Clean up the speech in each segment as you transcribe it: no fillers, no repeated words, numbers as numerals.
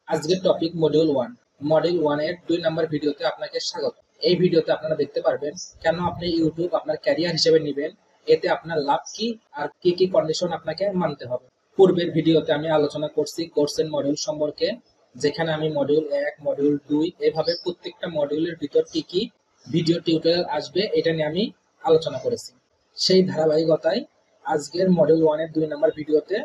আজকের topic module 1। Module 1 এর 2 নম্বর ভিডিওতে আপনাকে স্বাগত। এই ভিডিওতে আপনারা দেখতে পারবেন কেন আপনি ইউটিউব আপনার ক্যারিয়ার হিসেবে নেবেন, এতে আপনার লাভ কি আর কি কি কন্ডিশন আপনাকে মানতে হবে। পূর্বের ভিডিওতে আমি আলোচনা করছি কোর্সের মডিউল সম্পর্কে, যেখানে আমি মডিউল 1, মডিউল 2 এভাবে প্রত্যেকটা মডিউলের ভিতর কি কি ভিডিও টিউটোরিয়াল আসবে এটা নিয়ে আমি আলোচনা করেছি। সেই ধারাবাহিকতায় আজকের মডিউল 1 এর 2 নম্বর ভিডিওতে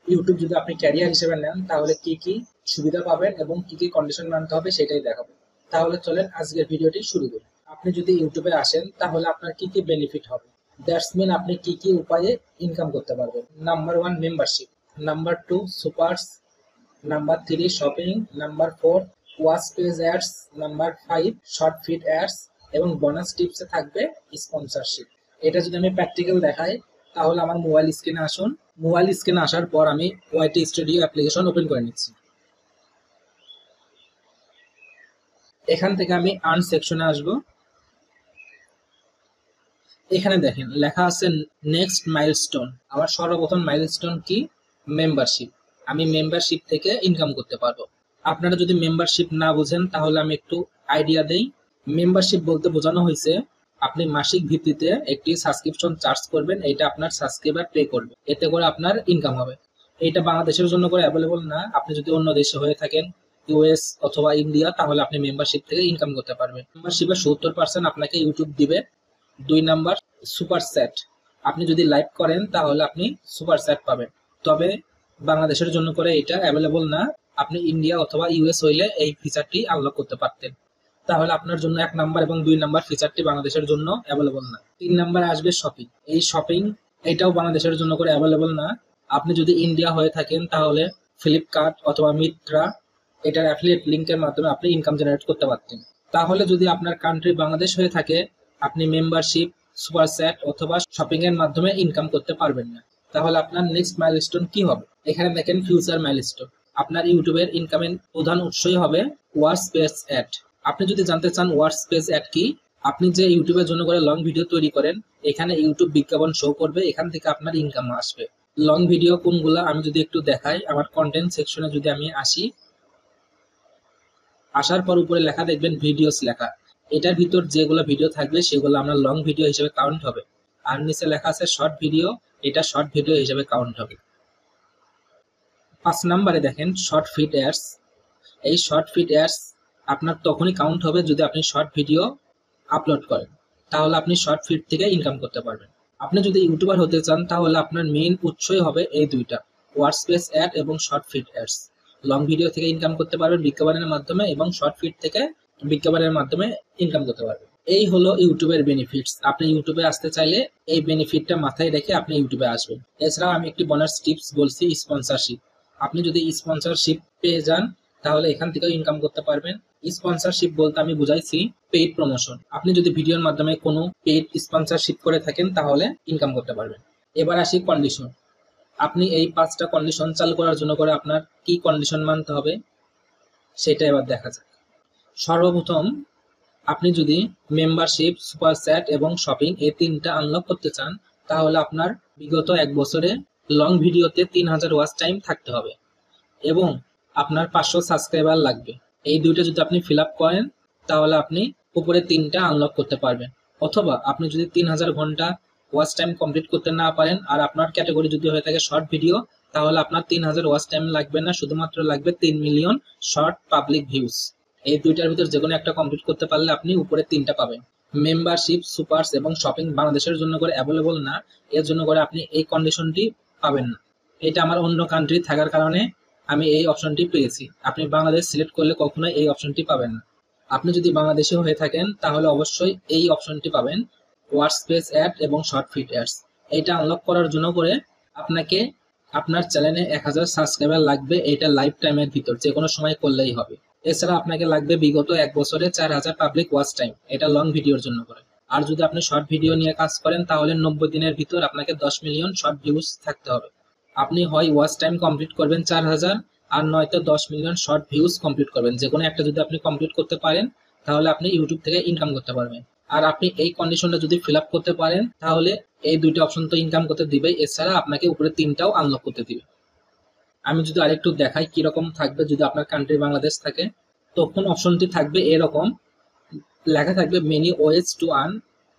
ইউটিউব যদি আপনি ক্যারিয়ার হিসেবে নেন তাহলে কি কি সুবিধা পাবেন এবং কি কি কন্ডিশন মানতে হবে সেটাই দেখাবো। তাহলে চলেন আজকের ভিডিওটি শুরু করি। আপনি যদি ইউটিউবে আসেন তাহলে আপনার কি কি বেনিফিট হবে, দ্যাটস মিন আপনি কি কি উপায়ে ইনকাম করতে পারবেন। Number 1 membership, number 2 supers, number 3 shopping, number 4 watch page ads, number 5 short feed ads এবং বোনাস টিপসে থাকবে স্পন্সরশিপ। এটা যদি আমি প্র্যাকটিক্যাল দেখাই তাহলে আমার মোবাইল স্ক্রিনে আসুন। মোবাইল স্ক্রিনে আসার পর আমি ওয়াইটি স্টুডিও অ্যাপ্লিকেশন ওপেন করে নিচ্ছি। এখান থেকে আমি আর্ন সেকশনে আসব। এখানে দেখেন লেখা আছে নেক্সট মাইলস্টোন। আমার সর্বপ্রথম মাইলস্টোন কি? মেম্বারশিপ। আমি মেম্বারশিপ থেকে ইনকাম করতে পারবো। আপনারা যদি মেম্বারশিপ না বুঝেন তাহলে আমি একটু আইডিয়া দেই। মেম্বারশিপ বলতে বোঝানো হয়েছে আপনি মাসিক ভিত্তিতে একটি সাবস্ক্রিপশন চার্জ করবেন, এটা আপনার সাবস্ক্রাইবার পে করবে, এতে করে আপনার ইনকাম হবে। এটা বাংলাদেশের জন্য করে অ্যাভেলেবল না। আপনি যদি অন্য দেশে হয়ে থাকেন, ইউএস অথবা ইন্ডিয়া, তাহলে আপনি মেম্বারশিপ থেকে ইনকাম করতে পারবেন। মেম্বারশিপের 70% আপনাকে ইউটিউব দিবে। 2 নাম্বার সুপার স্যাট। আপনি যদি লাইভ করেন তাহলে আপনি সুপার স্যাট পাবেন, তবে বাংলাদেশের জন্য করে এটা অ্যাভেলেবল না। আপনি ইন্ডিয়া অথবা ইউএস হইলে এই ফিচারটি আনলক করতে পারতেন। তাহলে আপনার জন্য 1 নাম্বার এবং 2 নাম্বার ফিচারটি বাংলাদেশের জন্য অ্যাভেলেবল না। 3 নাম্বার আসবে শপিং। এই শপিং এটাও বাংলাদেশের জন্য করে অ্যাভেলেবল না। আপনি যদি ইন্ডিয়া হয়ে থাকেন তাহলে ফ্লিপকার্ট অথবা মিত্রা এটার অ্যাফিলিয়েট লিংকের মাধ্যমে আপনি ইনকাম জেনারেট করতে পারতেন। তাহলে যদি আপনার কান্ট্রি বাংলাদেশ হয়ে থাকে আপনি মেম্বারশিপ, সুপার চ্যাট অথবা শপিং এর মাধ্যমে ইনকাম করতে পারবেন না। তাহলে আপনার নেক্সট মাইলস্টোন কি হবে? এখানে দেখেন ফিউচার মাইলস্টোন। আপনার ইউটিউবের ইনকামের প্রধান উৎসই হবে ওয়াচ পেজ অ্যাড। আপনি যদি জানতে চান ওয়াচ পেজ অ্যাড কি, আপনি যে ইউটিউবের জন্য করে লং ভিডিও তৈরি করেন, এখানে ইউটিউব বিজ্ঞাপন শো করবে, এখান থেকে আপনার ইনকাম আসবে। লং ভিডিও কোনগুলা আমি যদি একটু দেখাই, আমার কন্টেন্ট সেকশনে যদি আমি আসি, আসার পর উপরে লেখা দেখবেন ভিডিওস লেখা। এটার ভিতর যেগুলো ভিডিও থাকবে সেগুলো আমরা লং ভিডিও হিসেবে কাউন্ট হবে। আর নিচে লেখা আছে শর্ট ভিডিও, এটা শর্ট ভিডিও হিসেবে কাউন্ট হবে। 5 নম্বরে দেখেন শর্ট ফিট অ্যাডস। এই শর্ট ফিট অ্যাডস আপনার তখনই কাউন্ট হবে যদি আপনি শর্ট ভিডিও আপলোড করেন, তাহলে আপনি শর্ট ফিট থেকে ইনকাম করতে পারবেন। আপনি যদি ইউটিউবার হতে চান তাহলে আপনার মেইন উৎসই হবে এই দুইটা, ওয়ার্ডপ্রেস অ্যাড এবং short feed ads. Long video থেকে ইনকাম করতে পারবেন বিজ্ঞাপনের মাধ্যমে এবং শর্ট ফিট থেকে বিজ্ঞাপনের মাধ্যমে ইনকাম করতে পারবেন। এই হলো ইউটিউবের বেনিফিটস। আপনি ইউটিউবে আসতে চাইলে এই বেনিফিটটা মাথায় রেখে আপনি ইউটিউবে আসবেন। এছাড়াও আমি একটি বোনাস টিপস বলছি, স্পন্সরশিপ। আপনি যদি স্পন্সরশিপ পেয়ে যান তাহলে এখান থেকে ইনকাম করতে পারবেন। স্পন্সরশিপ বলতে আমি বুঝাইছি পেইড প্রমোশন। আপনি যদি ভিডিওর মাধ্যমে কোনো পেইড স্পন্সরশিপ করে থাকেন তাহলে ইনকাম করতে পারবেন। এবার আসি কন্ডিশন। আপনি এই 5টা কন্ডিশন চালু করার জন্য করে আপনার কি কন্ডিশন মানতে হবে সেটা এবার দেখা যাক। সর্বপ্রথম আপনি যদি মেম্বারশিপ, সুপার চ্যাট এবং শপিং এই 3টা আনলক করতে চান তাহলে আপনার বিগত 1 বছরে লং ভিডিওতে 3000 ওয়াচ টাইম থাকতে হবে এবং আপনার 500 সাবস্ক্রাইবার লাগবে। এই দুইটা যদি আপনি ফিল আপ করেন তাহলে আপনি উপরে 3টা আনলক করতে পারবেন। অথবা আপনি যদি 3000 ঘন্টা ওয়াচ টাইম কমপ্লিট করতে না পারেন আর আপনার ক্যাটাগরি যদি হয়ে থাকে শর্ট ভিডিও, তাহলে আপনার 3000 ওয়াচ টাইম লাগবে না, শুধুমাত্র লাগবে 3 মিলিয়ন শর্ট পাবলিক ভিউজ। এই দুইটার ভিতর যে কোনো একটা কমপ্লিট করতে পারলে আপনি উপরে 3টা পাবেন। মেম্বারশিপ, সুপারস এবং শপিং বাংলাদেশের জন্য করে অ্যাভেলেবল না, এর জন্য করে আপনি এই কন্ডিশনটি পাবেন না। এটা আমার অন্য কান্ট্রি থাকার কারণে আমি এই অপশনটি পেয়েছি। আপনি বাংলাদেশ সিলেক্ট করলে কখনোই এই অপশনটি পাবেন না। আপনি যদি বাংলাদেশে হয়ে থাকেন তাহলে অবশ্যই এই অপশনটি পাবেন, ওয়ার্ডপ্রেস অ্যাড এবং শর্ট ফিট অ্যাডস। এটা আনলক করার জন্য করে আপনাকে আপনার চ্যানেলে 1000 সাবস্ক্রাইবার লাগবে। এটা লাইফ টাইমের ভিতর যে কোনো সময় করলেই হবে। এছাড়া আপনাকে লাগবে বিগত 1 বছরে 4000 পাবলিক ওয়াচ টাইম, এটা লং ভিডিওর জন্য করে। আর যদি আপনি শর্ট ভিডিও নিয়ে কাজ করেন তাহলে 90 দিনের ভিতর আপনাকে 10 মিলিয়ন শর্ট ভিউজ থাকতে হবে। আপনি হয় ওয়াচ টাইম কমপ্লিট করবেন 4000 আর নয়তো 10 মিলিয়ন শর্ট ভিউজ কমপ্লিট করবেন। যে কোনো একটা যদি আপনি কমপ্লিট করতে পারেন তাহলে আপনি ইউটিউব থেকে ইনকাম করতে পারবেন। আর আপনি এই কন্ডিশনটা যদি ফিল আপ করতে পারেন তাহলে এই দুইটা অপশন তো ইনকাম করতে দিবে, এছাড়া আপনাকে উপরে 3টাও আনলক করতে দিবে। আমি যদি আরেকটু দেখাই কিরকম থাকবে, যদি আপনার কান্ট্রি বাংলাদেশ থাকে তখন অপশনটি থাকবে এরকম, লেখা থাকবে মেনি ওয়েজ টু আর্ন,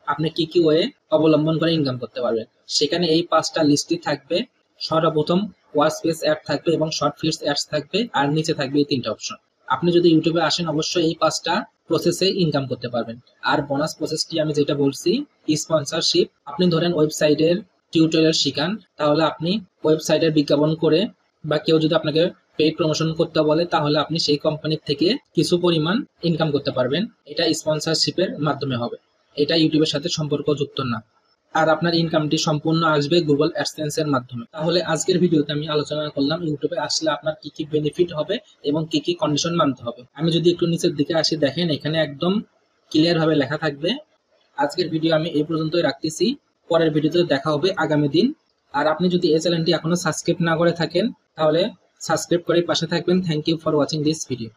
আপনি কি কি ওয়ে অবলম্বন করে ইনকাম করতে পারবেন। সেখানে এই 5টা লিস্টই থাকবে। সর্বপ্রথম ওয়াচ পেজ অ্যাড থাকবে এবং শর্ট ফিডস অ্যাডস থাকবে, আর নিচে থাকবে এই 3টা অপশন। আপনি যদি ইউটিউবে আসেন অবশ্যই এই 5টা প্রসেসে ইনকাম করতে পারবেন। আর বোনাস প্রসেসটি আমি যেটা বলছি স্পন্সরশিপ, আপনি ধরেন ওয়েবসাইটের টিউটোরিয়াল শিখান, তাহলে আপনি ওয়েবসাইটের বিজ্ঞাপন করে বা কেউ যদি আপনাকে পেইড প্রমোশন করতে বলে তাহলে আপনি সেই কোম্পানির থেকে কিছু পরিমাণ ইনকাম করতে পারবেন। এটা স্পন্সরশিপের মাধ্যমে হবে, এটা ইউটিউবের সাথে সম্পর্কযুক্ত না। আর আপনার ইনকামটি সম্পূর্ণ আসবে গুগল অ্যাডসেন্স এর মাধ্যমে। তাহলে আজকের ভিডিওতে আমি আলোচনা করলাম ইউটিউবে আসলে আপনার কি কি বেনিফিট হবে এবং কি কি কন্ডিশন মানতে হবে। আমি যদি একটু নিচের দিকে আসি, দেখেন এখানে একদম ক্লিয়ার ভাবে লেখা থাকবে। আজকের ভিডিও আমি এই পর্যন্তই রাখতেছি, পরের ভিডিওতে দেখা হবে আগামী দিন। আর আপনি যদি এই চ্যানেলটি এখনো সাবস্ক্রাইব না করে থাকেন তাহলে সাবস্ক্রাইব করে পাশে থাকবেন। Thank you for watching this video.